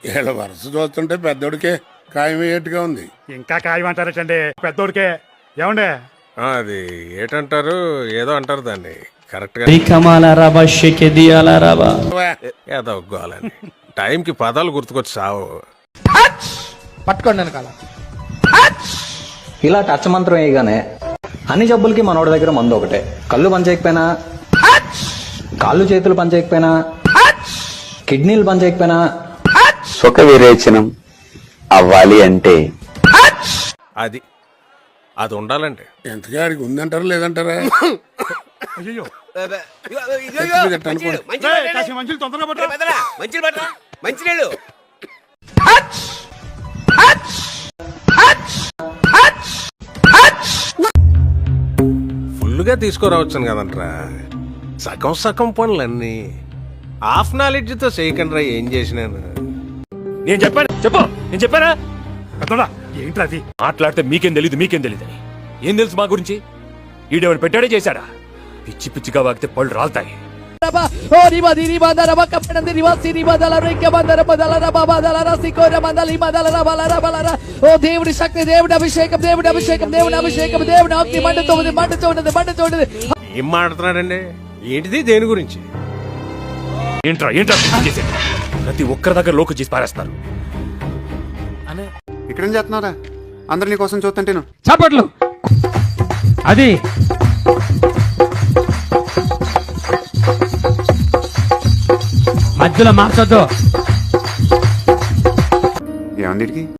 వీళ్ళ వరుస చూస్తుంటే పెద్దోడికే ఖాయమయ్యేట్టుగా ఉంది. ఇంకా ఖాయమంటారటండి పెద్దోడికే. ఏమండే అది ఏటంటారు, ఏదో అంటారు దాన్ని కరెక్ట్ గా. ఏదో గోలని టైంకి పదాలు గుర్తుకొచ్చి సావు. పట్టుకోండి వెనకాల. ఇలా టచ్ మంత్రం వేయగానే అన్ని జబ్బులకి మనోడి దగ్గర మందు ఒకటే. కళ్ళు పనిచేయకపోయినా, కాళ్ళు చేతులు పనిచేయకపోయినా, కిడ్నీలు పనిచేయకపోయినా సుఖ విరేచనం అవ్వాలి అంటే అది అది ఉండాలండి. ఎంతగా అడిగి ఉందంటారా లేదంటారా? అయ్యో మంచులు తొందరగా పట్టరా. ఫుల్గా తీసుకురావచ్చాను కదంట్రా. సగం సగం పనులన్నీ హాఫ్ నాలెడ్జ్ తో చేయకండి. ఏం చేసినాను నేను చెప్పాను, చెప్పు, నేను చెప్పానా? పెద్దోడా ఏంట్రా అది? మాట్లాడితే మీకేం తెలీదు అని. ఏం తెలుసు మా గురించి? ఈడేవాడు పెట్టాడే చేశాడా? పిచ్చి పిచ్చిగా వాగితే పళ్ళు రాలుతాయి. ఓ దేవుడి శక్తి, దేవుడి అభిషేకం, దేవుడి అభిషేకం, దేవుడి అభిషేకం, దేవుడి అగ్ని మండుతున్నది, మండుతున్నది, మండుతున్నది. ఏం మాట్లాడుతున్నాడండి? ఏంటిది? దేని గురించి? ఏంట్రా ఏంట్రా పిచ్చి చేసేది? ప్రతి ఒక్కరి దగ్గర లోకు చేసి పారేస్తున్నారు. ఇక్కడేం చేస్తున్నారా? అందరు నీ కోసం చూస్తుంటేను. చప్పట్లు. అది మధ్యలో మార్చొద్దు. ఏమంది